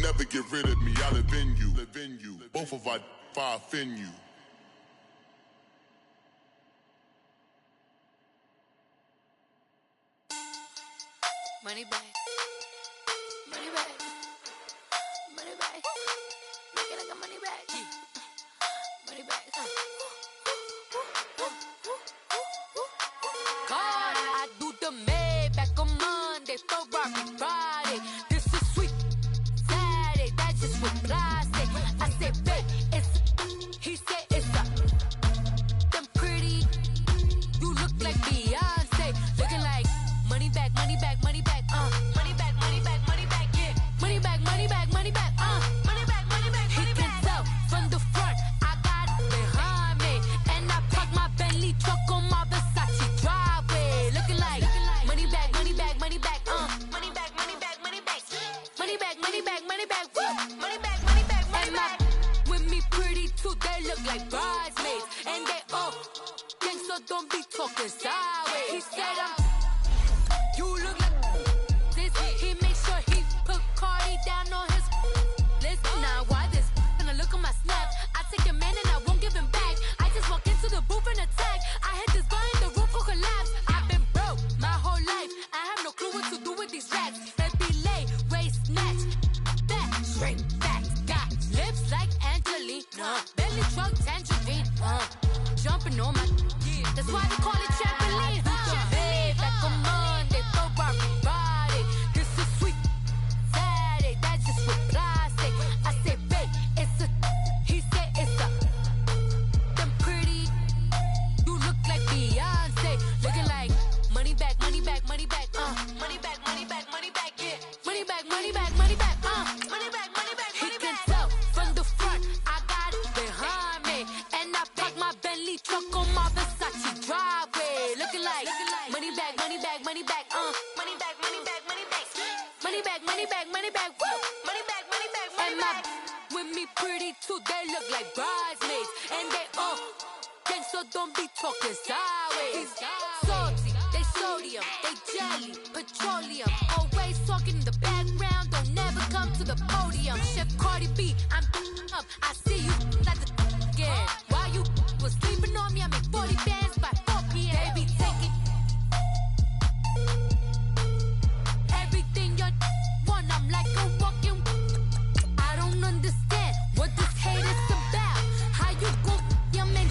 never get rid of me. I live in you. Both of our fire fin you. Money back. Money back. Money back. Make it like a money back. Money back. God, I do the Maybach on Monday, Ferrari Friday. This is sweet Saturday. That's just what I say. I say, babe, it's. He said it's a. Them pretty. You look like Beyonce. Looking like money back, money back, money back. Money back, money back, money back, yeah. Money back, money back, money back, money back, money back, money back. He can tell from the front, I got it behind me. And I park my Bentley truck on my Versace driveway. Looking like money back, money back, money back, money back, money back, money back. Money back, money back, money back, money back, money back, money back. With me pretty too, they look like bridesmaids. And they all gang, so don't be talking sideways. He said you look like this. He make sure he put Cardi down on his list. Now why this? Gonna look on my snap. I take a man and I won't give him back. I just walk into the booth and attack. I hit this guy in the roof will collapse. I've been broke my whole life. I have no clue what to do with these rats. That be lay, waist snatch, back, shrink back. Got lips like Angelina, belly truck tangerine. Jumping on my, that's why they call it trampoline. Back on Monday, Ferrari Friday. This is sweet Saturday. That's just what I say. I say, babe, it's a. He said it's a. Them pretty. You look like Beyonce. Looking like money back, money back, money back. Money back, money back, money back, yeah. Money back, money back, money back. Money back, money back, money back. He can tell from the front, I got it behind me. And I park my Bentley truck on my Versace driveway. Looking like money back, money back, money back, money back, money back, money back, money back, money back, money back, woo, money back, money back, money back. With me pretty too, they look like bridesmaids, and they all gang, so don't be talking sideways. Salty, they sodium, they jelly, petroleum, always talking in the background, don't never come to the podium. Chef Cardi B, I'm up, I see you like the again. While you was sleeping on me, I make 40 bands by 4 p.m. They be taking everything you want. I'm like a walking. I don't understand what this hate is about. How you go your man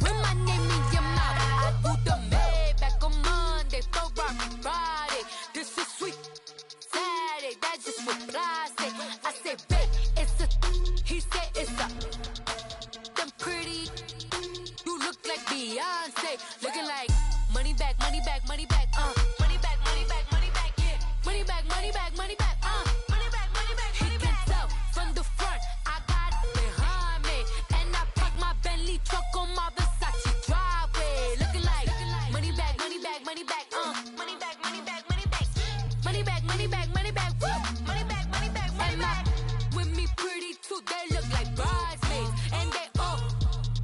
with my name in your mouth? I do the Maybach on Monday, Ferrari Friday. This is sweet Saturday. That's just what I say. I say, babe, it's a. He said it's a. Them pretty. You look like Beyonce. Looking like money back, money back, money back. Money back, money back, money back, yeah. Money back, money back, money back. Money back, money back, money back. He can tell from the front, I got it behind me. And I park my Bentley truck on my Versace driveway. Looking like money back, money back, money back. Money back, money back, money back. Money back, money back, money back. Woo! Money back, money back, money back. With me pretty too, they look like bridesmaids. And they all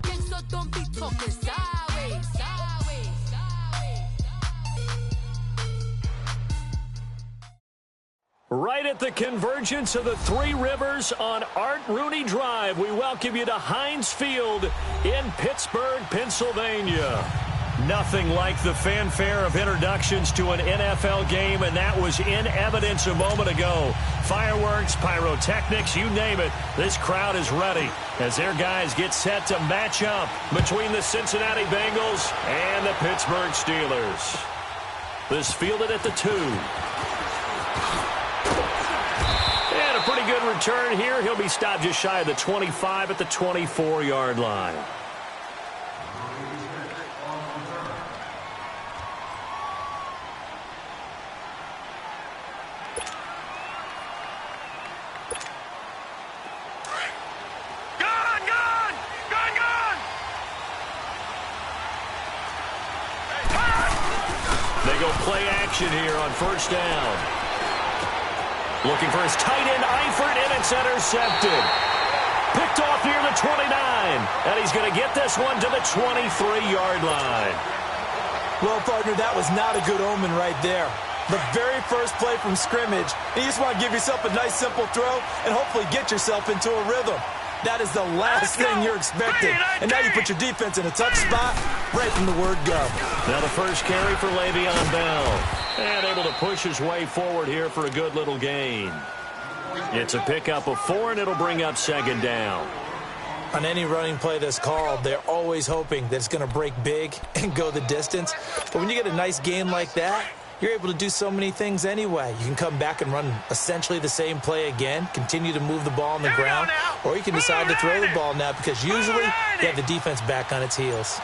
gang, so don't be talking sideways. Right at the convergence of the Three Rivers on Art Rooney Drive, we welcome you to Heinz Field in Pittsburgh, Pennsylvania. Nothing like the fanfare of introductions to an NFL game, and that was in evidence a moment ago. Fireworks, pyrotechnics, you name it. This crowd is ready as their guys get set to match up between the Cincinnati Bengals and the Pittsburgh Steelers. This fielded at the 2. And a pretty good return here. He'll be stopped just shy of the 25 at the 24-yard line. They go play action here on first down. Looking for his tight end, Eifert, and it's intercepted. Picked off near the 29, and he's going to get this one to the 23-yard line. Well, partner, that was not a good omen right there. The very first play from scrimmage, and you just want to give yourself a nice, simple throw and hopefully get yourself into a rhythm. That is the last thing you're expecting. And now you put your defense in a tough spot right from the word go. Now the first carry for Le'Veon Bell. And able to push his way forward here for a good little gain. It's a pickup of 4, and it'll bring up second down. On any running play that's called, they're always hoping that it's going to break big and go the distance. But when you get a nice gain like that, you're able to do so many things anyway. You can come back and run essentially the same play again, continue to move the ball on the ground, or you can decide to throw the ball now because usually you have the defense back on its heels.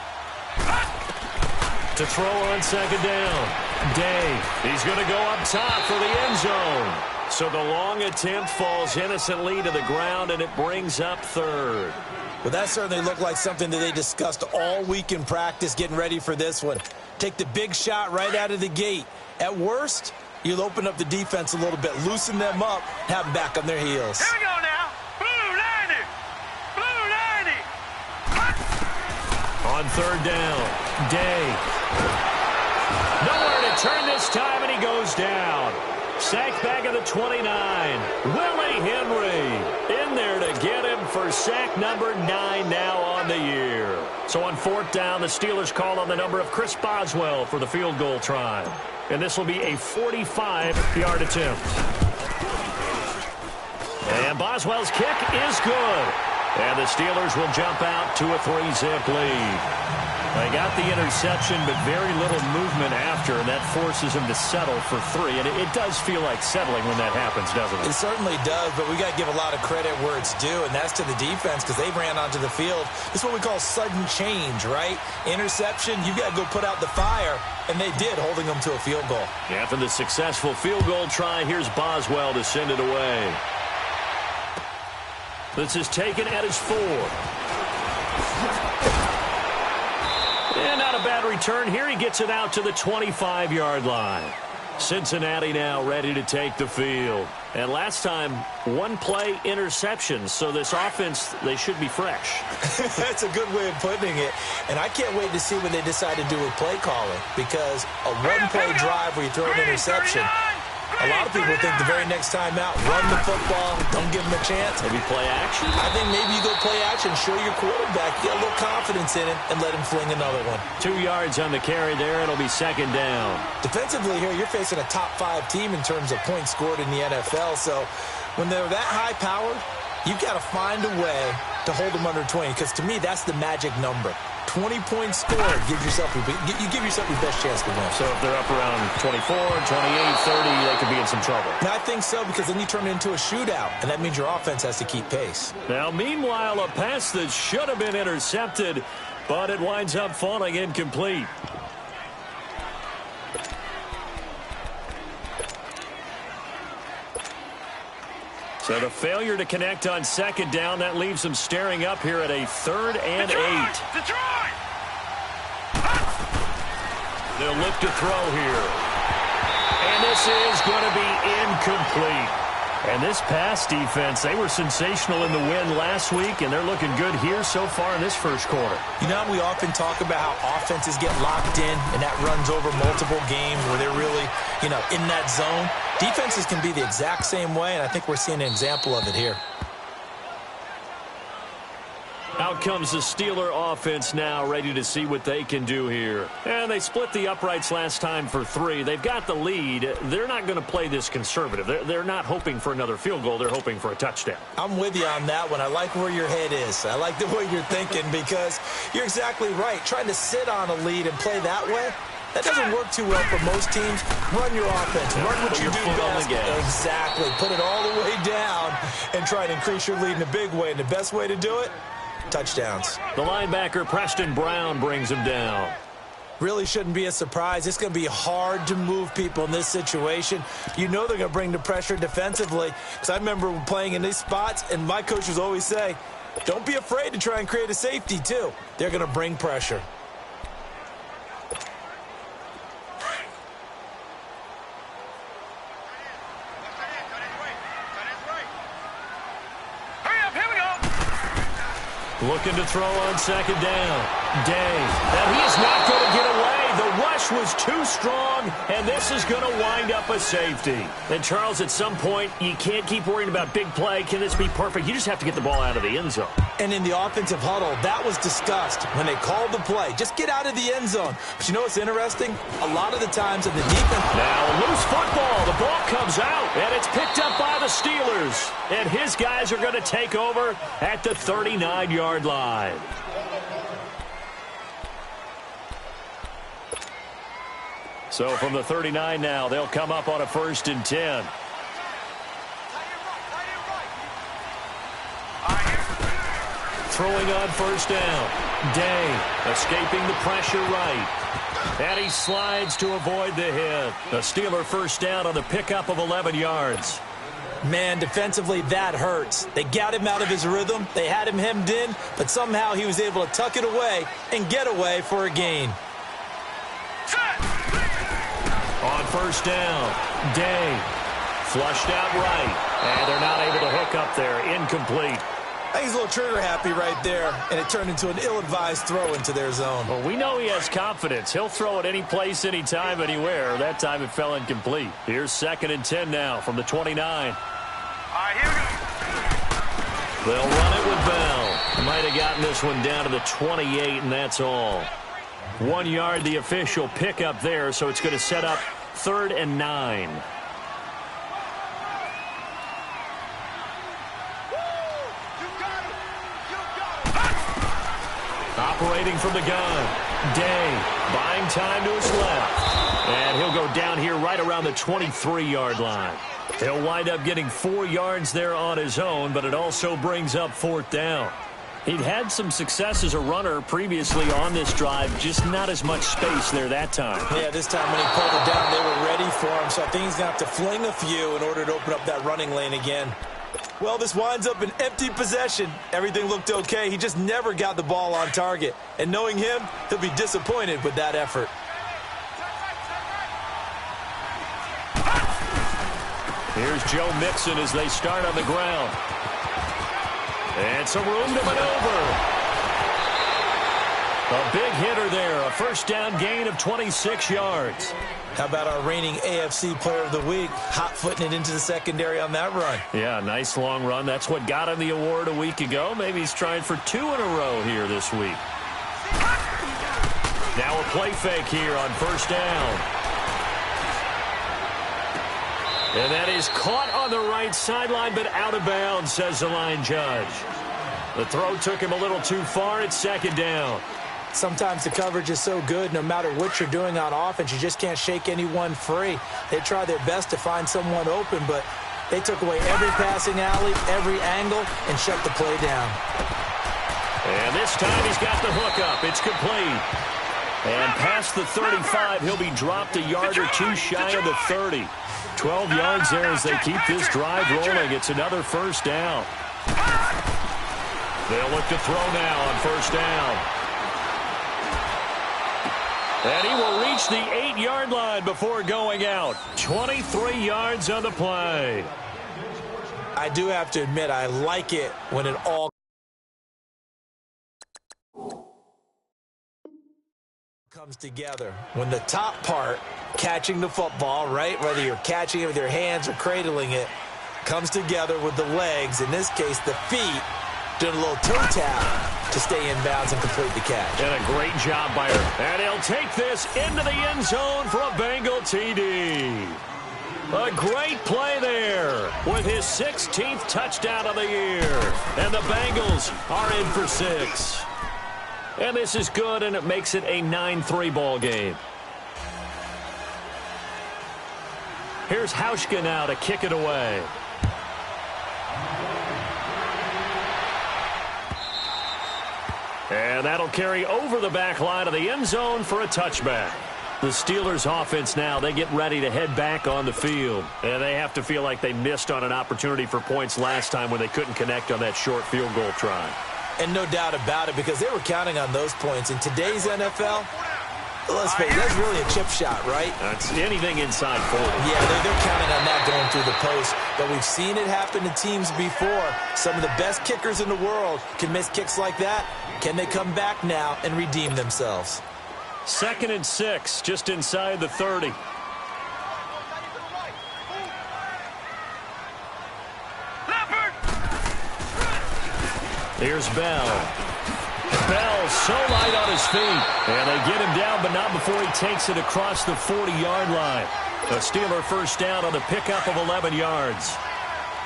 To throw on second down, Day. He's going to go up top for the end zone. So the long attempt falls innocently to the ground, and it brings up third. Well, that certainly looked like something that they discussed all week in practice getting ready for this one. Take the big shot right out of the gate. At worst, you'll open up the defense a little bit, loosen them up, have them back on their heels. Here we go now. Blue 90. Blue 90. On third down, Day. Nowhere to turn this time, and he goes down. Sack back at the 29. Willie Henry in there to get him for sack number 9 now on the year. So on fourth down, the Steelers call on the number of Chris Boswell for the field goal try. And this will be a 45-yard attempt. And Boswell's kick is good. And the Steelers will jump out to a 3-zip lead. They got the interception, but very little movement after, and that forces him to settle for 3. And it does feel like settling when that happens, doesn't it? It certainly does, but we got to give a lot of credit where it's due, and that's to the defense because they ran onto the field. It's what we call sudden change, right? Interception, you got to go put out the fire, and they did, holding them to a field goal. After the successful field goal try, here's Boswell to send it away. This is taken at his 4. And not a bad return here. He gets it out to the 25-yard line. Cincinnati now ready to take the field. And last time, one-play interception. So this offense, they should be fresh. That's a good way of putting it. And I can't wait to see what they decide to do with play calling. Because a one-play drive where you throw an interception, a lot of people think the very next time out, run the football, don't give them a chance. Maybe play action? I think maybe you go play action, show your quarterback, get a little confidence in it, and let him fling another one. 2 yards on the carry there. It'll be second down. Defensively here, you're facing a top-5 team in terms of points scored in the NFL. So when they're that high-powered, you've got to find a way to hold them under 20. Because to me, that's the magic number. 20 points scored, you give yourself your best chance to win. So if they're up around 24, 28, 30, they could be in some trouble. And I think so, because then you turn it into a shootout, and that means your offense has to keep pace. Now, meanwhile, a pass that should have been intercepted, but it winds up falling incomplete. So the failure to connect on second down, that leaves them staring up here at a 3rd and 8. Detroit! They'll look to throw here. And this is going to be incomplete. And this pass defense, they were sensational in the win last week, and they're looking good here so far in this first quarter. You know, we often talk about how offenses get locked in, and that runs over multiple games where they're really, in that zone. Defenses can be the exact same way, and I think we're seeing an example of it here. Out comes the Steeler offense now, ready to see what they can do here. And they split the uprights last time for 3. They've got the lead. They're not going to play this conservative. They're not hoping for another field goal. They're hoping for a touchdown. I'm with you on that one. I like where your head is. I like the way you're thinking because you're exactly right. Trying to sit on a lead and play that way, that doesn't work too well for most teams. Run your offense. Run what you do best. Exactly. Put it all the way down and try and increase your lead in a big way. And the best way to do it, touchdowns. The linebacker, Preston Brown, brings him down. Really shouldn't be a surprise. It's going to be hard to move people in this situation. You know they're going to bring the pressure defensively. Because I remember playing in these spots, and my coaches always say, don't be afraid to try and create a safety, too. They're going to bring pressure. Looking to throw on second down. Day. And he is not going to get away. The rush was too strong, and this is going to wind up a safety. And, Charles, at some point, you can't keep worrying about big play. Can this be perfect? You just have to get the ball out of the end zone. And in the offensive huddle, that was discussed when they called the play. Just get out of the end zone. But you know what's interesting? A lot of the times in the defense... Now, a loose football. The ball comes out, and it's picked up by the Steelers. And his guys are going to take over at the 39-yard line. So from the 39 now, they'll come up on a 1st and 10. Throwing on 1st down. Day escaping the pressure right. And he slides to avoid the hit. The Steeler 1st down on the pickup of 11 yards. Man, defensively, that hurts. They got him out of his rhythm. They had him hemmed in, but somehow he was able to tuck it away and get away for a gain. On 1st down, Day flushed out right, and they're not able to hook up there. Incomplete. I think he's a little trigger happy right there, and it turned into an ill-advised throw into their zone. Well, we know he has confidence. He'll throw it any place, anytime, anywhere. That time it fell incomplete. Here's 2nd and 10 now from the 29. All right, here we go. They'll run it with Bell. Might have gotten this one down to the 28, and that's all. 1 yard, the official pickup there, so it's going to set up 3rd and 9. Operating from the gun, Day buying time to his left. And he'll go down here right around the 23-yard line. He'll wind up getting 4 yards there on his own, but it also brings up 4th down. He'd had some success as a runner previously on this drive, just not as much space there that time. Yeah, this time when he pulled it down, they were ready for him, so I think he's going to have to fling a few in order to open up that running lane again. Well, this winds up an empty possession. Everything looked okay. He just never got the ball on target. And knowing him, he'll be disappointed with that effort. Here's Joe Mixon as they start on the ground. And some room to maneuver. A big hitter there. A 1st down gain of 26 yards. How about our reigning AFC Player of the Week, hot-footing it into the secondary on that run? Yeah, nice long run. That's what got him the award a week ago. Maybe he's trying for 2 in a row here this week. Now a play fake here on 1st down. And that is caught on the right sideline, but out of bounds, says the line judge. The throw took him a little too far. It's 2nd down. Sometimes the coverage is so good, no matter what you're doing on offense, you just can't shake anyone free. They try their best to find someone open, but they took away every passing alley, every angle, and shut the play down. And this time he's got the hook up. It's complete. And past the 35, he'll be dropped a yard or 2 shy of the 30. 12 yards there as they keep this drive rolling. It's another 1st down. They'll look to throw now on 1st down. And he will reach the 8-yard line before going out. 23 yards on the play. I do have to admit, I like it when it all comes together. When the top part, catching the football, right, whether you're catching it with your hands or cradling it, comes together with the legs, in this case the feet, doing a little toe tap to stay in bounds and complete the catch. And a great job by her. And he'll take this into the end zone for a Bengal TD. A great play there with his 16th touchdown of the year. And the Bengals are in for 6. And this is good, and it makes it a 9-3 ball game. Here's Hauschka now to kick it away. And that'll carry over the back line of the end zone for a touchback. The Steelers offense now, they get ready to head back on the field. And they have to feel like they missed on an opportunity for points last time when they couldn't connect on that short field goal try. And no doubt about it, because they were counting on those points. In today's NFL, let's face it, that's really a chip shot, right? That's anything inside 40. Yeah, they're counting on that going through the post. But we've seen it happen to teams before. Some of the best kickers in the world can miss kicks like that. Can they come back now and redeem themselves? 2nd and 6, just inside the 30. Here's Bell. Bell so light on his feet. And they get him down, but not before he takes it across the 40-yard line. A Steeler first down on a pickup of 11 yards.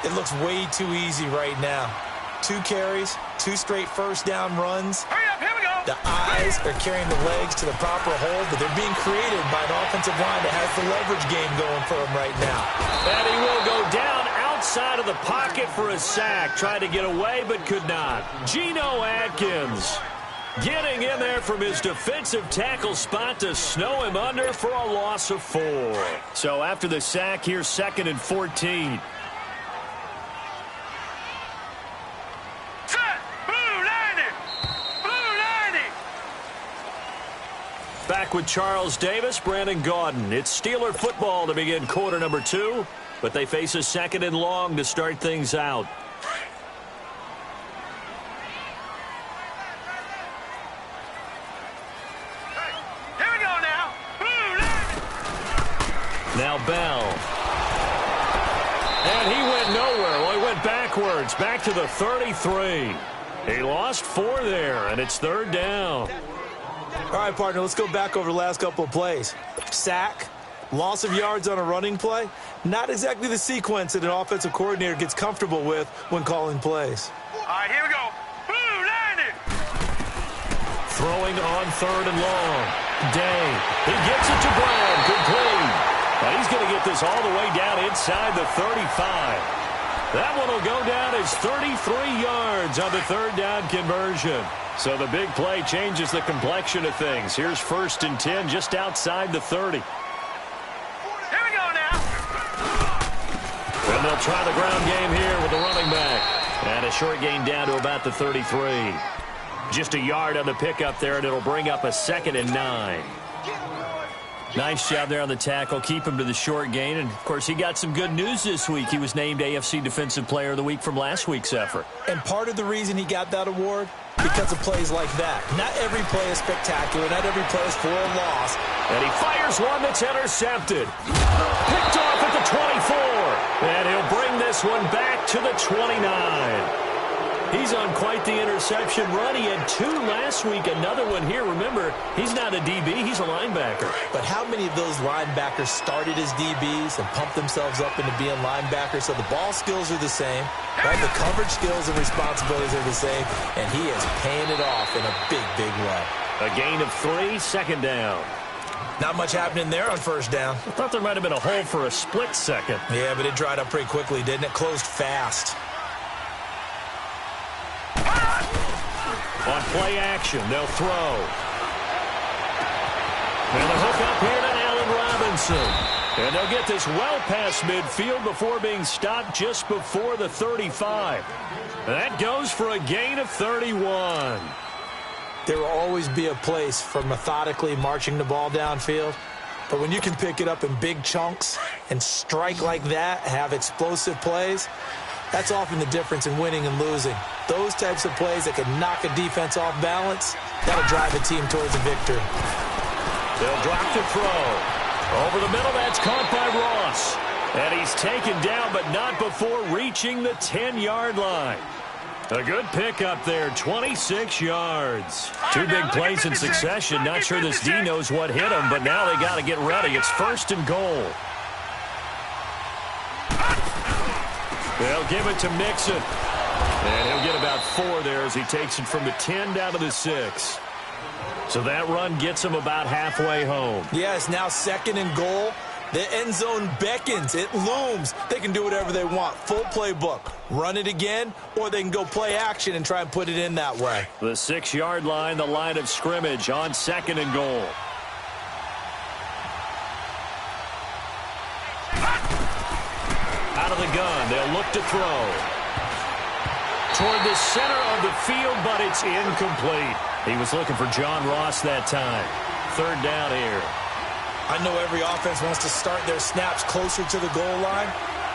It looks way too easy right now. 2 carries, 2 straight first down runs. Hurry up, here we go. The eyes are carrying the legs to the proper hole, but they're being created by an offensive line that has the leverage game going for him right now. And he will go down outside of the pocket for a sack. Tried to get away, but could not. Geno Atkins getting in there from his defensive tackle spot to snow him under for a loss of 4. So after the sack, here's 2nd and 14. Back with Charles Davis, Brandon Gaudin. It's Steeler football to begin quarter number 2, but they face a 2nd and long to start things out. Here we go now. Now Bell. And he went nowhere. Well, he went backwards, back to the 33. He lost 4 there, and it's 3rd down. All right, partner, let's go back over the last couple of plays. Sack, loss of yards on a running play. Not exactly the sequence that an offensive coordinator gets comfortable with when calling plays. All right, here we go. Throwing on 3rd and long. Day. He gets it to Brown. Complete. And he's going to get this all the way down inside the 35. That one will go down as 33 yards on the 3rd down conversion. So the big play changes the complexion of things. Here's 1st and 10 just outside the 30. Here we go now. And they'll try the ground game here with the running back. And a short gain down to about the 33. Just a yard on the pickup there, and it'll bring up a 2nd and 9. Nice job there on the tackle. Keep him to the short gain. And, of course, he got some good news this week. He was named AFC Defensive Player of the Week from last week's effort. And part of the reason he got that award, because of plays like that. Not every play is spectacular. Not every play is for a loss. And he fires one that's intercepted. Picked off at the 24. And he'll bring this one back to the 29. He's on quite the interception run. He had 2 last week, another one here. Remember, he's not a DB, he's a linebacker. But how many of those linebackers started as DBs and pumped themselves up into being linebackers? So the ball skills are the same, right? The coverage skills and responsibilities are the same, and he is paying it off in a big, big way. A gain of 3, 2nd down. Not much happening there on 1st down. I thought there might have been a hole for a split second. Yeah, but it dried up pretty quickly, didn't it? Closed fast. On play action, they'll throw. And the hook up here to Allen Robinson. And they'll get this well past midfield before being stopped just before the 35. That goes for a gain of 31. There will always be a place for methodically marching the ball downfield. But when you can pick it up in big chunks and strike like that, have explosive plays, that's often the difference in winning and losing. Those types of plays that can knock a defense off balance, that'll drive a team towards a victory. They'll drop the throw. Over the middle, that's caught by Ross. And he's taken down, but not before reaching the 10-yard line. A good pickup there, 26 yards. 2 big plays in succession. Not sure this D knows what hit him, but now they got to get ready. It's 1st and goal. They'll give it to Mixon. And he'll get about 4 there as he takes it from the 10 down to the 6. So that run gets him about halfway home. Yeah, it's now 2nd and goal. The end zone beckons. It looms. They can do whatever they want. Full playbook. Run it again, or they can go play action and try and put it in that way. The 6-yard line, the line of scrimmage on 2nd and goal. Out of the gun, they'll look to throw. Toward the center of the field, but it's incomplete. He was looking for John Ross that time. 3rd down here. I know every offense wants to start their snaps closer to the goal line,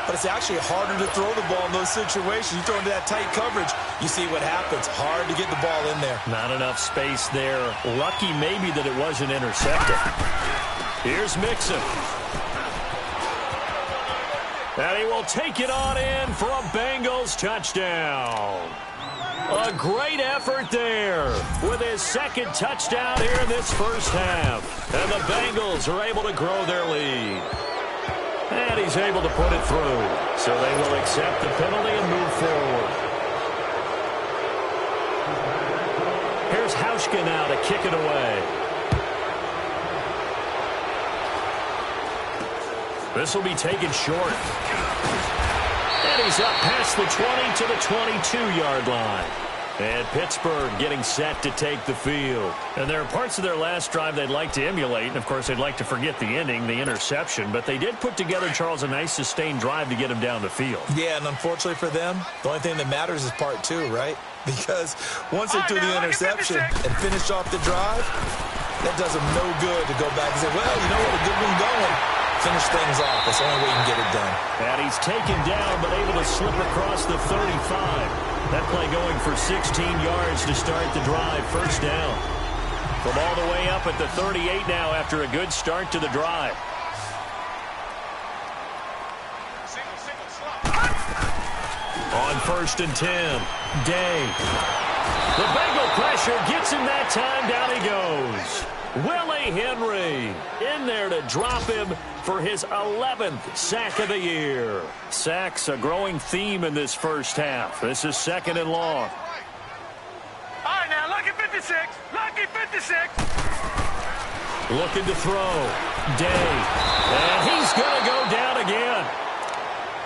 but it's actually harder to throw the ball in those situations. You throw into that tight coverage, you see what happens. Hard to get the ball in there. Not enough space there. Lucky maybe that it wasn't intercepted. Here's Mixon. And he will take it on in for a Bengals touchdown. A great effort there with his second touchdown here in this first half. And the Bengals are able to grow their lead. And he's able to put it through. So they will accept the penalty and move forward. Here's Hauschka now to kick it away. This will be taken short. And he's up past the 20 to the 22-yard line. And Pittsburgh getting set to take the field. And there are parts of their last drive they'd like to emulate. And, of course, they'd like to forget the ending, the interception. But they did put together, Charles, a nice sustained drive to get him down the field. Yeah, and unfortunately for them, the only thing that matters is part two, right? Because once they threw the interception and finished off the drive, that does them no good to go back and say, well, you know what, a good one going. Finish things off. That's the only way you can get it done. And he's taken down, but able to slip across the 35. That play going for 16 yards to start the drive. First down. From all the way up at the 38 now after a good start to the drive. On 1st and 10, Day. The Bengal pressure gets him that time. Down he goes. Willie Henry in there to drop him for his 11th sack of the year. Sacks a growing theme in this first half. This is 2nd and long. All right, now, lucky 56. Lucky 56. Looking to throw. Day. And he's going to go down again.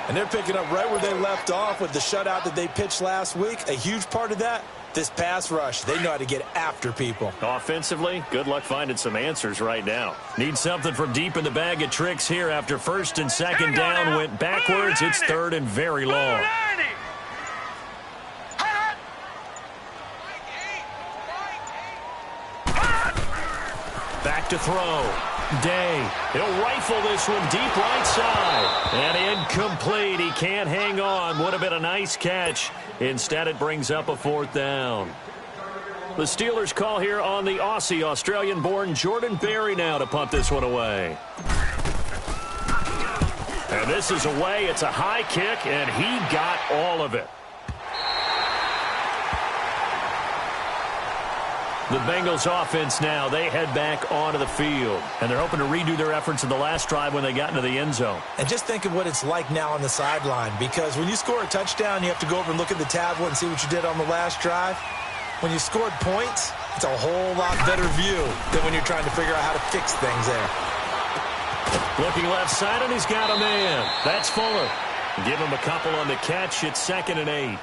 And they're picking up right where they left off with the shutout that they pitched last week. A huge part of that, this pass rush. They know how to get after people. Offensively, good luck finding some answers right now. Need something from deep in the bag of tricks here after 1st and 2nd down. Now. Went backwards. It's 3rd and very long. Back to throw. Day. He'll rifle this one deep right side. And incomplete. He can't hang on. Would have been a nice catch. Instead, it brings up a 4th down. The Steelers call here on the Aussie, Australian-born Jordan Berry now to punt this one away. And this is away. It's a high kick, and he got all of it. The Bengals offense now, they head back onto the field. And they're hoping to redo their efforts in the last drive when they got into the end zone. And just think of what it's like now on the sideline. Because when you score a touchdown, you have to go over and look at the tablet and see what you did on the last drive. When you scored points, it's a whole lot better view than when you're trying to figure out how to fix things there. Looking left side, and he's got a man. That's Fuller. Give him a couple on the catch. It's 2nd and 8.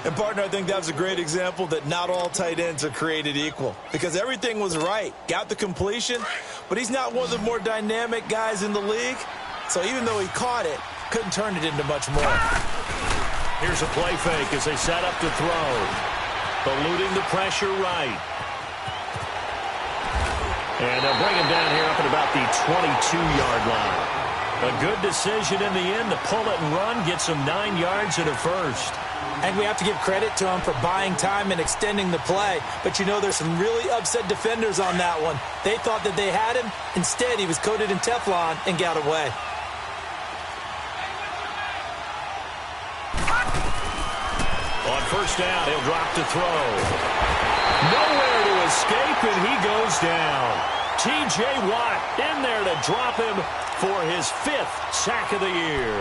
And, partner, I think that was a great example that not all tight ends are created equal. Because everything was right. Got the completion, but he's not one of the more dynamic guys in the league. So even though he caught it, couldn't turn it into much more. Here's a play fake as they set up to throw. Eluding the pressure right. And they'll bring him down here up at about the 22-yard line. A good decision in the end to pull it and run. Gets him 9 yards and a first. And we have to give credit to him for buying time and extending the play. But, you know, there's some really upset defenders on that one. They thought that they had him. Instead, he was coated in Teflon and got away. On 1st down, he'll drop to throw. Nowhere to escape, and he goes down. T.J. Watt in there to drop him for his 5th sack of the year.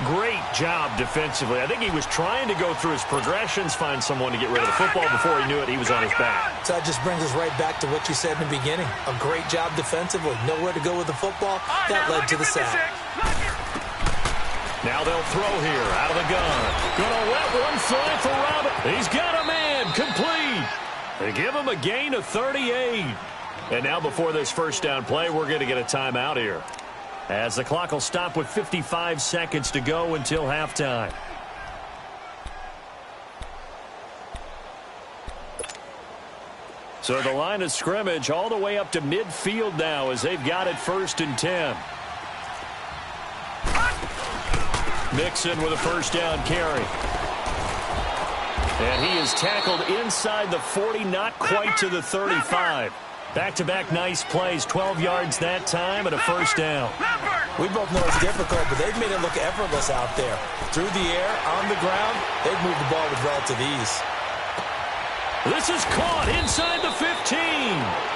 Great job defensively. I think he was trying to go through his progressions, find someone to get rid of the football. Before he knew it, he was on his back. So that just brings us right back to what you said in the beginning. A great job defensively. Nowhere to go with the football. That led to the sack. Now they'll throw here out of the gun. Gonna let one fly for Robert. He's got a man. Complete. They give him a gain of 38. And now before this first down play, we're going to get a timeout here, as the clock will stop with 55 seconds to go until halftime. So the line of scrimmage all the way up to midfield now as they've got it 1st and 10. Mixon with a first down carry. And he is tackled inside the 40, not quite to the 35. Back-to-back nice plays, 12 yards that time and a first down. We both know it's difficult, but they've made it look effortless out there. Through the air, on the ground, they've moved the ball with relative ease. This is caught inside the 15.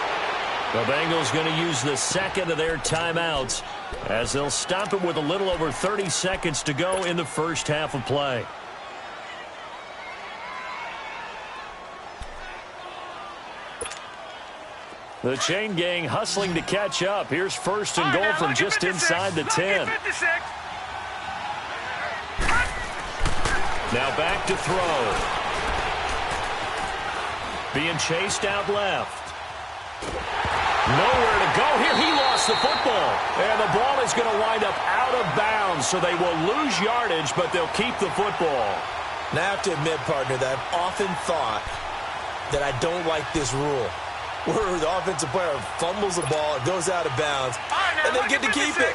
The Bengals going to use the second of their timeouts as they'll stop it with a little over 30 seconds to go in the first half of play. The chain gang hustling to catch up. Here's first and goal from just inside the 10. Now back to throw. Being chased out left. Nowhere to go here. He lost the football. And the ball is going to wind up out of bounds, so they will lose yardage, but they'll keep the football. Now I have to admit, partner, that I've often thought that I don't like this rule, where the offensive player fumbles the ball, it goes out of bounds, and they get to keep it.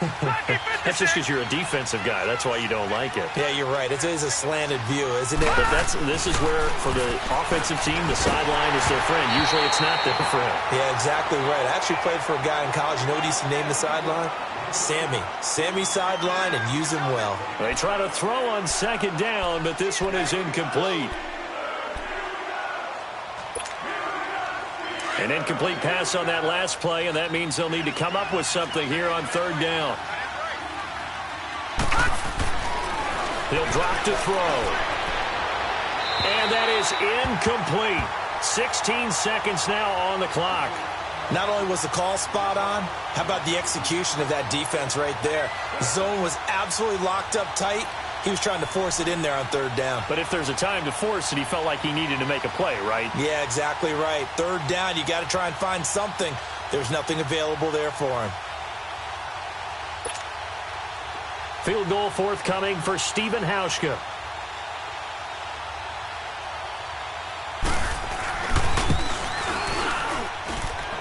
That's just because you're a defensive guy. That's why you don't like it. Yeah, you're right. It's a slanted view, isn't it? But this is where, for the offensive team, the sideline is their friend. Usually it's not their friend. Yeah, exactly right. I actually played for a guy in college. You know what he used to name the sideline? Sammy. Sammy sideline, and use him well. They try to throw on second down, but this one is incomplete. An incomplete pass on that last play, and that means they'll need to come up with something here on third down. He'll drop to throw. And that is incomplete. 16 seconds now on the clock. Not only was the call spot on, how about the execution of that defense right there? Zone was absolutely locked up tight. He was trying to force it in there on third down. But if there's a time to force it, he felt like he needed to make a play, right? Yeah, exactly right. Third down, you got to try and find something. There's nothing available there for him. Field goal forthcoming for Stephen Hauschka.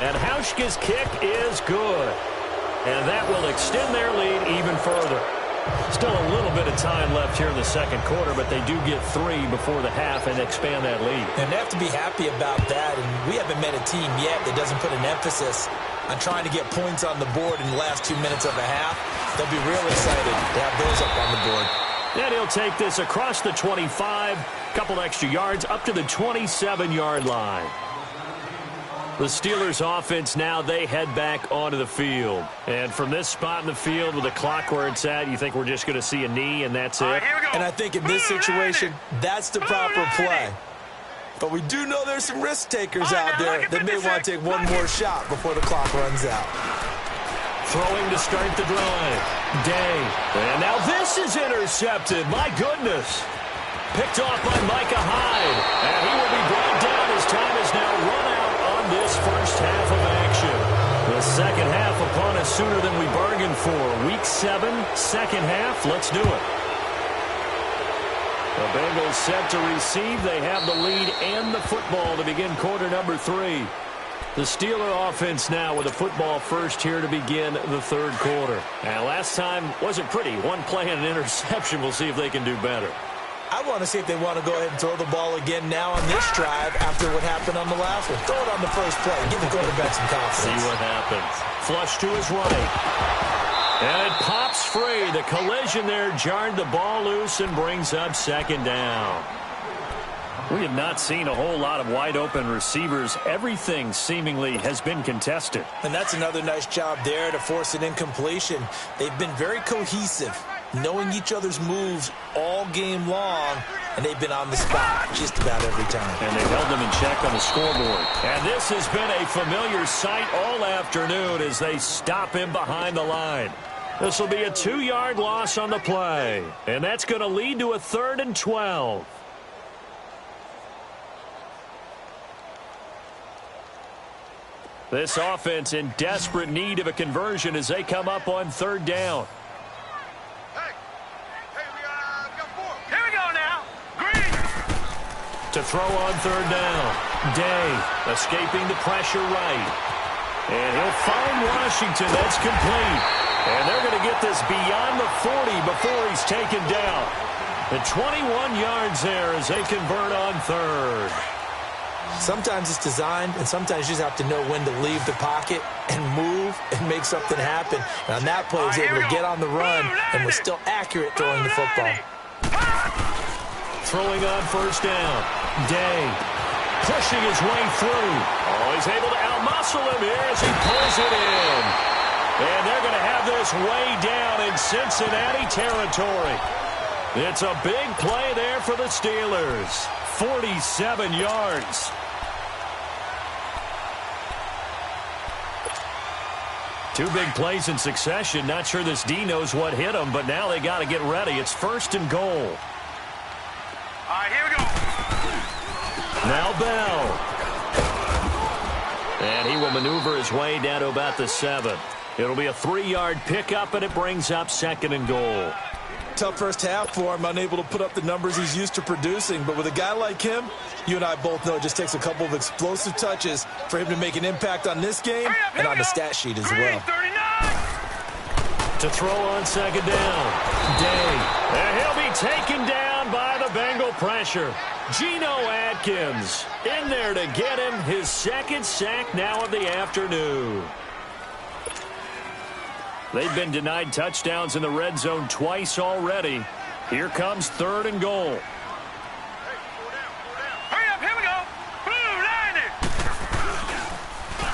And Hauschka's kick is good. And that will extend their lead even further. Still a little bit of time left here in the second quarter, but they do get 3 before the half and expand that lead. And they have to be happy about that. And we haven't met a team yet that doesn't put an emphasis on trying to get points on the board in the last 2 minutes of a half. They'll be real excited to have those up on the board. And he'll take this across the 25, couple extra yards up to the 27-yard line. The Steelers offense now, they head back onto the field. And from this spot in the field with the clock where it's at, you think we're just going to see a knee and that's it? And I think in this situation, that's the proper play. But we do know there's some risk takers out there that may want to take one more shot before the clock runs out. Throwing to start the drive. Day. And now this is intercepted. My goodness. Picked off by Micah Hyde. And he will be brought down as time is now run out on this first half of action. The second half upon us sooner than we bargained for. Week 7, second half. Let's do it. The Bengals set to receive. They have the lead and the football to begin quarter number 3. The Steeler offense now with the football first here to begin the third quarter. And last time wasn't pretty. One play and an interception. We'll see if they can do better. I want to see if they want to go ahead and throw the ball again now on this drive after what happened on the last one. Throw it on the first play. Give the quarterback some confidence. See what happens. Flush to his right. And it pops free. The collision there jarred the ball loose and brings up second down. We have not seen a whole lot of wide-open receivers. Everything seemingly has been contested. And that's another nice job there to force an incompletion. They've been very cohesive, knowing each other's moves all game long, and they've been on the spot just about every time. And they held them in check on the scoreboard. And this has been a familiar sight all afternoon as they stop him behind the line. This will be a 2-yard loss on the play. And that's going to lead to a 3rd and 12. This offense in desperate need of a conversion as they come up on 3rd down. Here we go now. Green. To throw on 3rd down. Day escaping the pressure right. And he'll find Washington. That's complete. And they're going to get this beyond the 40 before he's taken down. The 21 yards there as they convert on third. Sometimes it's designed, and sometimes you just have to know when to leave the pocket and move and make something happen. And on that play, he was able to get on the run and was still accurate throwing the football. Throwing on first down. Day pushing his way through. Oh, he's able to outmuscle him here as he pulls it in. And they're going to have this way down in Cincinnati territory. It's a big play there for the Steelers. 47 yards. Two big plays in succession. Not sure this D knows what hit him, but now they got to get ready. It's first and goal. All right, here we go. Now Bell. And he will maneuver his way down to about the 7. It'll be a 3-yard pickup, and it brings up second and goal. Tough first half for him, unable to put up the numbers he's used to producing. But with a guy like him, you and I both know it just takes a couple of explosive touches for him to make an impact on this game and on the stat sheet as well. To throw on second down. Day. And he'll be taken down by the Bengal pressure. Geno Atkins in there to get him his second sack now of the afternoon. They've been denied touchdowns in the red zone twice already. Here comes third and goal. Hurry up, here we go. Blue, line it.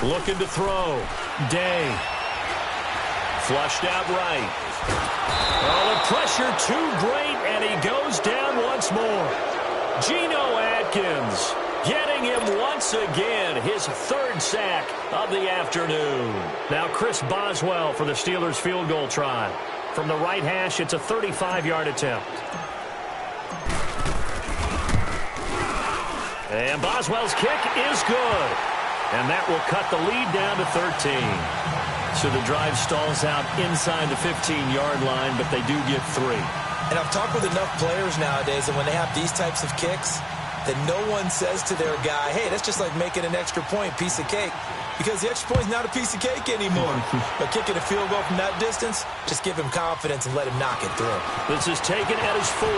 Looking to throw. Day. Flushed out right. Oh, the pressure too great, and he goes down once more. Geno Atkins getting him once again, his third sack of the afternoon. Now Chris Boswell for the Steelers field goal try. From the right hash, it's a 35-yard attempt. And Boswell's kick is good. And that will cut the lead down to 13. So the drive stalls out inside the 15-yard line, but they do get 3. And I've talked with enough players nowadays, and when they have these types of kicks, that no one says to their guy, hey, that's just like making an extra point, piece of cake. Because the extra point is not a piece of cake anymore. But kicking a field goal from that distance, just give him confidence and let him knock it through. This is taken at his 4.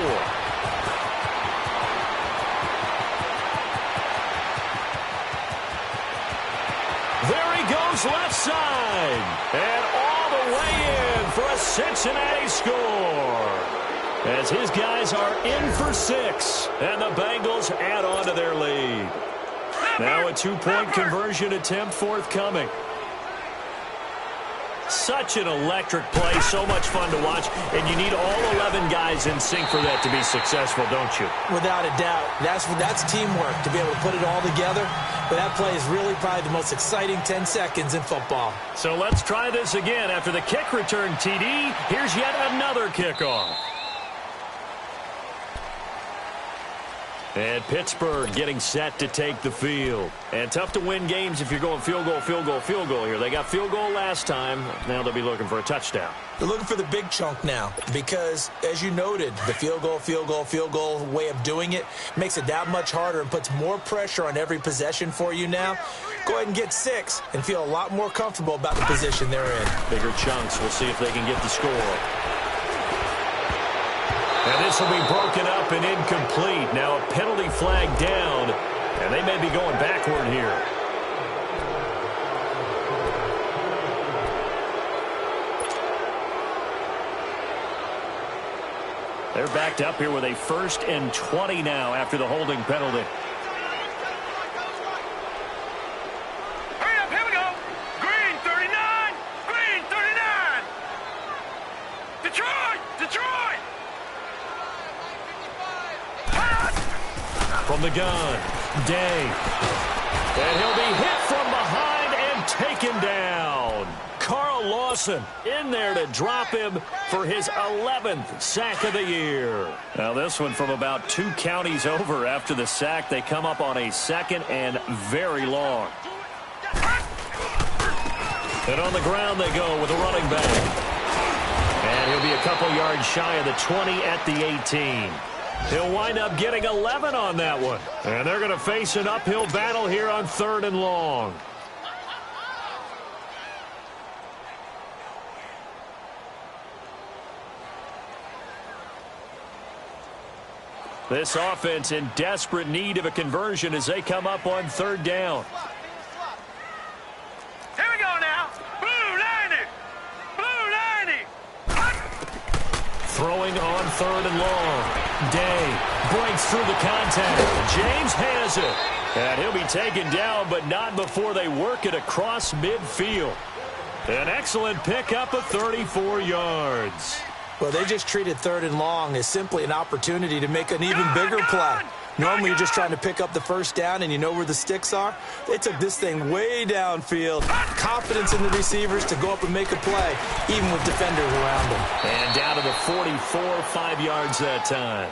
There he goes left side. And all the way in for a Cincinnati score. As his guys are in for 6, and the Bengals add on to their lead. Now a 2-point conversion attempt forthcoming. Such an electric play, so much fun to watch, and you need all 11 guys in sync for that to be successful, don't you? Without a doubt. That's teamwork, to be able to put it all together. But that play is really probably the most exciting 10 seconds in football. So let's try this again. After the kick return TD, here's yet another kickoff. And Pittsburgh getting set to take the field. And tough to win games if you're going field goal, field goal, field goal here. They got field goal last time. Now they'll be looking for a touchdown. They're looking for the big chunk now because, as you noted, the field goal way of doing it makes it that much harder and puts more pressure on every possession for you now. Go ahead and get 6 and feel a lot more comfortable about the position they're in. Bigger chunks. We'll see if they can get the score. And this will be broken up and incomplete. Now a penalty flag down, and they may be going backward here. They're backed up here with a 1st and 20 now after the holding penalty. Hurry up, here we go. Green 39, green 39. Detroit, Detroit. From the gun, Day. And he'll be hit from behind and taken down. Carl Lawson in there to drop him for his 11th sack of the year. Now this one from about 2 counties over after the sack. They come up on a 2nd and very long. And on the ground they go with a running back. And he'll be a couple yards shy of the 20 at the 18. He'll wind up getting 11 on that one. And they're going to face an uphill battle here on 3rd and long. This offense in desperate need of a conversion as they come up on third down. Here we go now. Blue 90. Blue 90. Throwing on third and long. Day breaks through the contact. James has it. And he'll be taken down, but not before they work it across midfield. An excellent pickup of 34 yards. Well, they just treated third and long as simply an opportunity to make an even bigger play. Normally, you're just trying to pick up the first down and you know where the sticks are. They took this thing way downfield. Confidence in the receivers to go up and make a play, even with defenders around them. And down to the 44, 5 yards that time.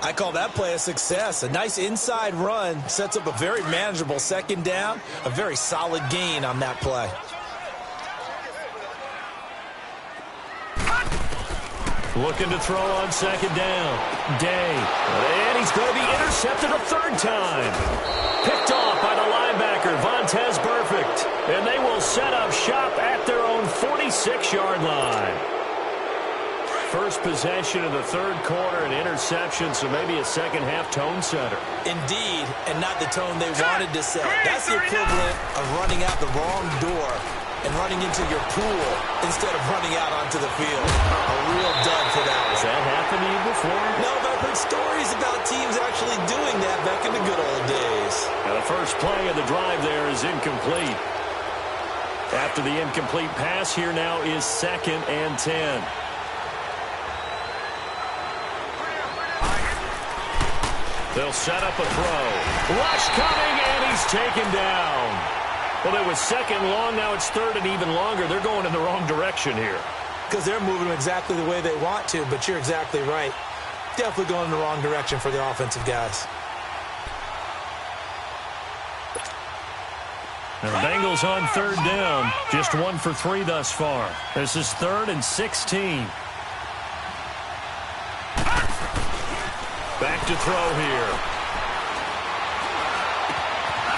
I call that play a success. A nice inside run sets up a very manageable second down, a very solid gain on that play. Looking to throw on second down. Day. And he's going to be intercepted a third time. Picked off by the linebacker, Vontaze Burfict. And they will set up shop at their own 46-yard line. First possession of the third quarter, an interception, so maybe a second-half tone setter. Indeed, and not the tone they wanted to set. That's the equivalent of running out the wrong door and running into your pool instead of running out onto the field. A real dud for that one. Has that happened to you before? No, but I've heard stories about teams actually doing that back in the good old days. Now the first play of the drive there is incomplete. After the incomplete pass, here now is 2nd and 10. They'll set up a throw. Rush coming, and he's taken down. Well, it was second long. Now it's third and even longer. They're going in the wrong direction here. Because they're moving exactly the way they want to, but you're exactly right. Definitely going in the wrong direction for the offensive guys. The Bengals on third down. Just 1 for 3 thus far. This is 3rd and 16. Back to throw here.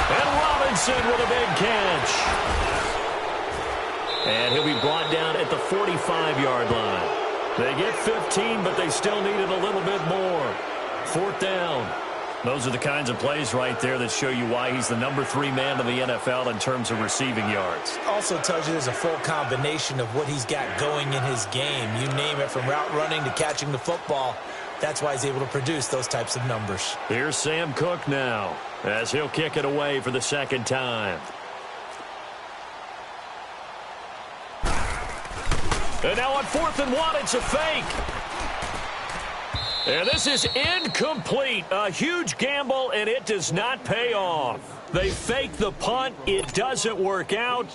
And Robinson with a big catch. And he'll be brought down at the 45-yard line. They get 15, but they still needed a little bit more. 4th down. Those are the kinds of plays right there that show you why he's the number 3 man in the NFL in terms of receiving yards. Also tells you there's a full combination of what he's got going in his game. You name it, from route running to catching the football. That's why he's able to produce those types of numbers. Here's Sam Cook now, as he'll kick it away for the second time. And now on 4th and 1, it's a fake. And this is incomplete. A huge gamble, and it does not pay off. They fake the punt. It doesn't work out.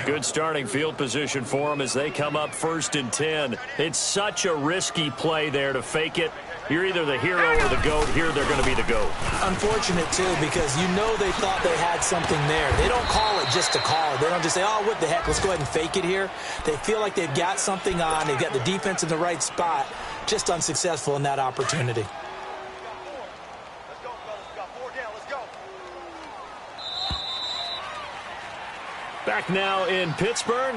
Good starting field position for them as they come up 1st and 10. It's such a risky play there to fake it. You're either the hero or the GOAT. Here they're going to be the GOAT. Unfortunate, too, because you know they thought they had something there. They don't call it just to call it. They don't just say, oh, what the heck, let's go ahead and fake it here. They feel like they've got something on. They've got the defense in the right spot. Just unsuccessful in that opportunity. Back now in Pittsburgh.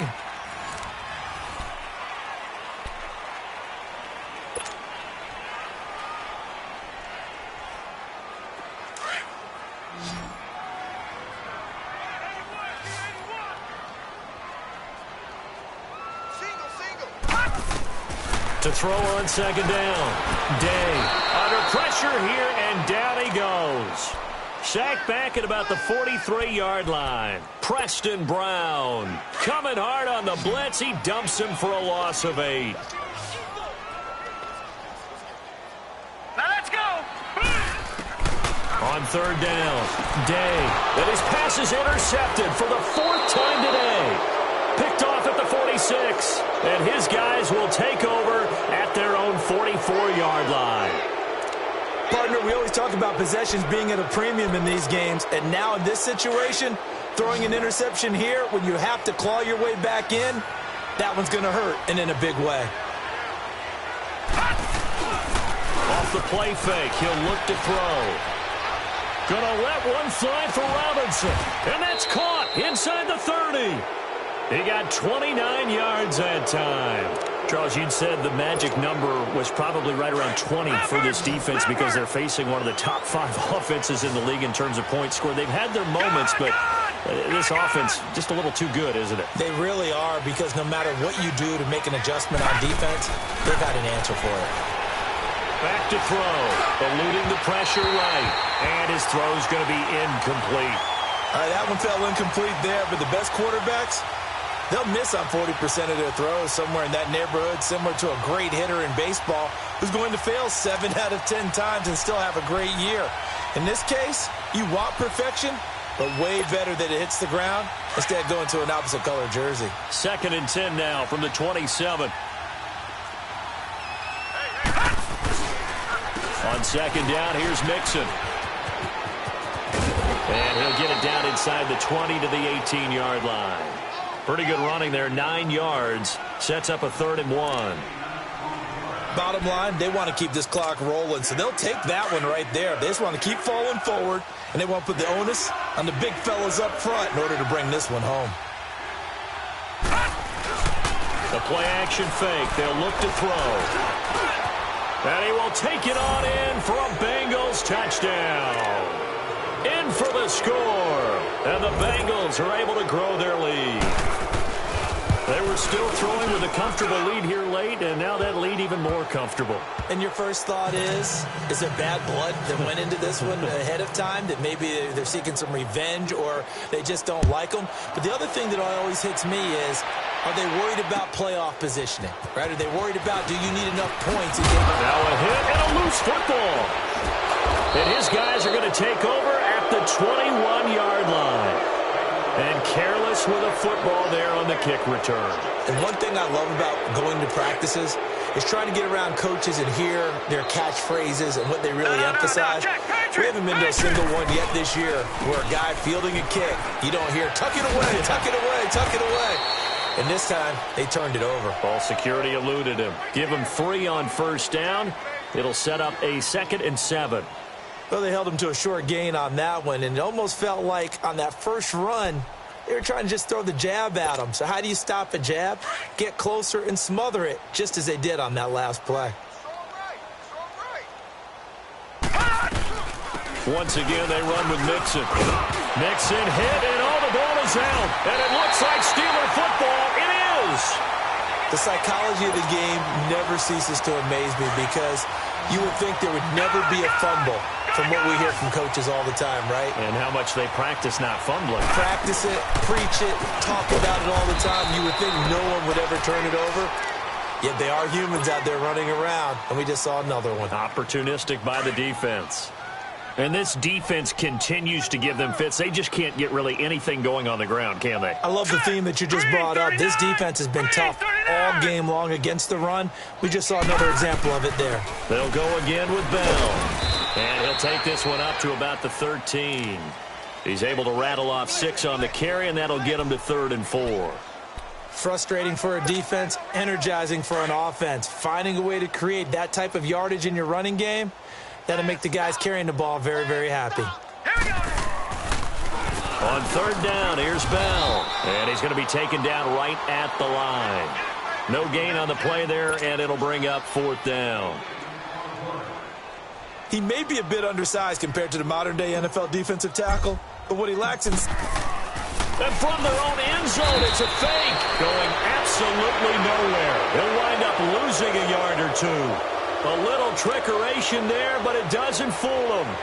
To throw on second down. Day under pressure here, and down he goes. Sacked back at about the 43-yard line. Preston Brown coming hard on the blitz. He dumps him for a loss of 8. Now let's go. On third down, Day. And his pass is intercepted for the 4th time today. Picked off at the 46. And his guys will take over at their own 44-yard line. Partner, we always talk about possessions being at a premium in these games, and now in this situation, throwing an interception here when you have to claw your way back in, that one's going to hurt, and in a big way. Off the play fake, he'll look to throw. Gonna let one fly for Robinson, and that's caught inside the 30. He got 29 yards that time. Charles, you'd said the magic number was probably right around 20 for this defense because they're facing one of the top 5 offenses in the league in terms of points scored. They've had their moments, but this offense just a little too good, isn't it? They really are, because no matter what you do to make an adjustment on defense, they've had an answer for it. Back to throw, eluding the pressure right, and his throw's going to be incomplete. All right, that one fell incomplete there, but the best quarterbacks, they'll miss on 40% of their throws, somewhere in that neighborhood, similar to a great hitter in baseball who's going to fail 7 out of 10 times and still have a great year. In this case, you want perfection, but way better that it hits the ground instead of going to an opposite color jersey. 2nd and 10 now from the 27. On 2nd down, here's Mixon. And he'll get it down inside the 20 to the 18-yard line. Pretty good running there, 9 yards. Sets up a 3rd and 1. Bottom line, they want to keep this clock rolling, so they'll take that one right there. They just want to keep falling forward, and they want to put the onus on the big fellas up front in order to bring this one home. The play-action fake. They'll look to throw. And he will take it on in for a Bengals touchdown. In for the score. And the Bengals are able to grow their lead. They were still throwing with a comfortable lead here late, and now that lead even more comfortable. And your first thought is there bad blood that went into this one ahead of time, that maybe they're seeking some revenge or they just don't like them? But the other thing that always hits me is, are they worried about playoff positioning? Right? Are they worried about, do you need enough points? Now a hit and a loose football. And his guys are going to take over at the 21-yard line. And careless with a football there on the kick return. And one thing I love about going to practices is trying to get around coaches and hear their catchphrases and what they really emphasize. We haven't been to a single one yet this year where a guy fielding a kick, you don't hear, tuck it away, tuck it away, tuck it away. And this time, they turned it over. Ball security eluded him. Give him 3 on 1st down. It'll set up a 2nd and 7. Well, they held him to a short gain on that one, and it almost felt like on that first run, they were trying to just throw the jab at him. So how do you stop a jab? Get closer and smother it, just as they did on that last play. Once again, they run with Mixon. Mixon hit, and all the ball is out. And it looks like Steeler football. It is. The psychology of the game never ceases to amaze me, because you would think there would never be a fumble from what we hear from coaches all the time, right? And how much they practice not fumbling. Practice it, preach it, talk about it all the time. You would think no one would ever turn it over. Yet they are humans out there running around, and we just saw another one. Opportunistic by the defense. And this defense continues to give them fits. They just can't get really anything going on the ground, can they? I love the theme that you just brought up. This defense has been tough all game long against the run. We just saw another example of it there. They'll go again with Bell. And he'll take this one up to about the 13. He's able to rattle off 6 on the carry, and that'll get him to 3rd and 4. Frustrating for a defense, energizing for an offense. Finding a way to create that type of yardage in your running game, that'll make the guys carrying the ball very, very happy. On 3rd down, here's Bell. And he's going to be taken down right at the line. No gain on the play there, and it'll bring up 4th down. He may be a bit undersized compared to the modern-day NFL defensive tackle, but what he lacks in... And from their own end zone, it's a fake. Going absolutely nowhere. He'll wind up losing a yard or 2. A little trickeration there, but it doesn't fool him.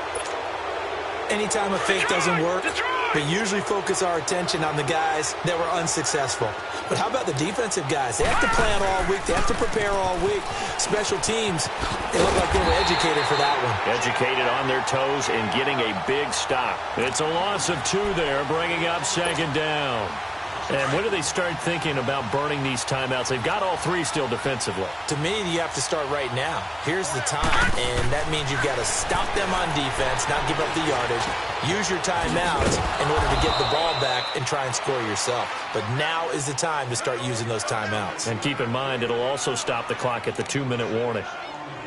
Anytime a fake doesn't work, we usually focus our attention on the guys that were unsuccessful. But how about the defensive guys? They have to plan all week. They have to prepare all week. Special teams, they look like they were educated for that one. Educated on their toes and getting a big stop. It's a loss of 2 there, bringing up 2nd down. And when do they start thinking about burning these timeouts? They've got all 3 still defensively. To me, you have to start right now. Here's the time, and that means you've got to stop them on defense, not give up the yardage, use your timeouts in order to get the ball back and try and score yourself. But now is the time to start using those timeouts. And keep in mind, it'll also stop the clock at the 2-minute warning.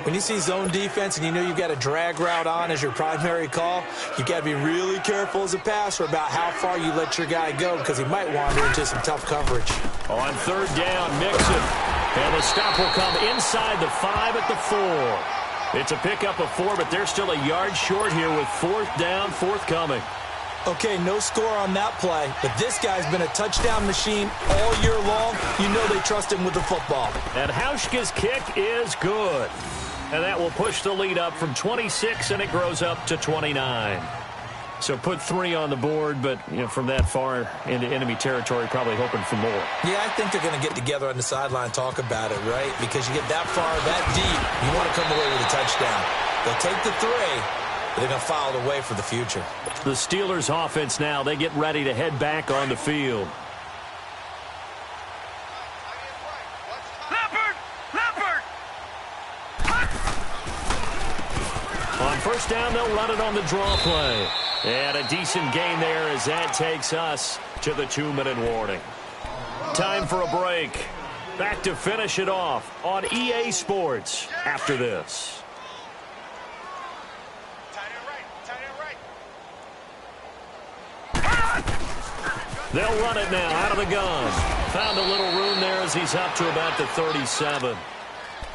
When you see zone defense and you know you've got a drag route on as your primary call, you've got to be really careful as a passer about how far you let your guy go, because he might wander into some tough coverage. On 3rd down, Mixon. And the stop will come inside the 5 at the 4. It's a pickup of 4, but they're still a yard short here with 4th down, forthcoming. Okay, no score on that play, but this guy's been a touchdown machine all year long. You know they trust him with the football. And Hauschka's kick is good. And that will push the lead up from 26, and it grows up to 29. So put 3 on the board, but from that far into enemy territory, probably hoping for more. Yeah, I think they're going to get together on the sideline and talk about it, right? Because you get that far, that deep, you want to come away with a touchdown. They'll take the 3, but they're going to file it away for the future. The Steelers' offense now, they get ready to head back on the field. On first down, they'll run it on the draw play. And a decent gain there as that takes us to the 2-minute warning. Time for a break. Back to finish it off on EA Sports after this. They'll run it now out of the gun. Found a little room there as he's up to about the 37.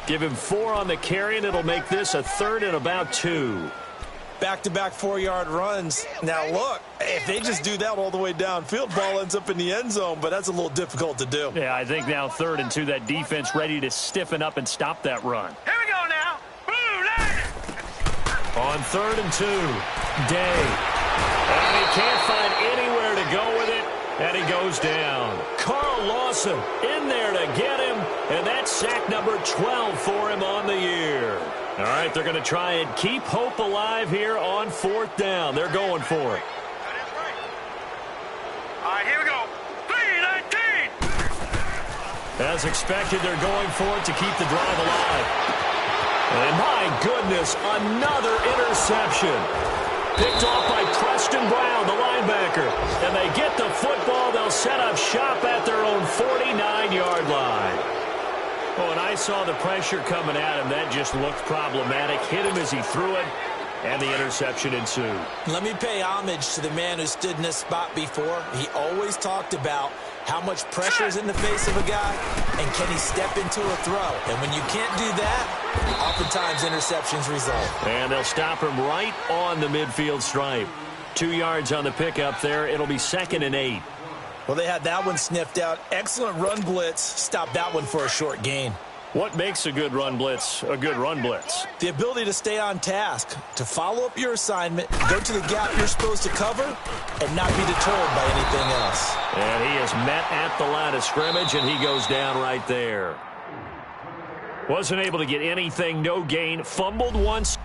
Give him 4 on the carry, and it'll make this a 3rd and about 2. Back-to-back 4-yard runs. Now, look, if they just do that all the way downfield, ball ends up in the end zone, but that's a little difficult to do. Yeah, I think now 3rd and 2, that defense ready to stiffen up and stop that run. Here we go now. On 3rd and 2, Day. And he can't find anywhere to go with it, and he goes down. Carl Lawson in there to get him, and that's sack number 12 for him on the year. All right, they're going to try and keep hope alive here on 4th down. They're going for it. All right, here we go. 3-19. As expected, they're going for it to keep the drive alive. And my goodness, another interception. Picked off by Preston Brown, the linebacker. And they get the football. They'll set up shop at their own 49-yard line. Oh, and I saw the pressure coming at him. That just looked problematic. Hit him as he threw it, and the interception ensued. Let me pay homage to the man who stood in this spot before. He always talked about how much pressure is in the face of a guy, and can he step into a throw. And when you can't do that, oftentimes interceptions result. And they'll stop him right on the midfield stripe. 2 yards on the pickup there. It'll be 2nd and 8. Well, they had that one sniffed out. Excellent run blitz. Stop that one for a short gain. What makes a good run blitz a good run blitz? The ability to stay on task, to follow up your assignment, go to the gap you're supposed to cover, and not be deterred by anything else. And he is met at the line of scrimmage, and he goes down right there. Wasn't able to get anything, no gain. Fumbled once,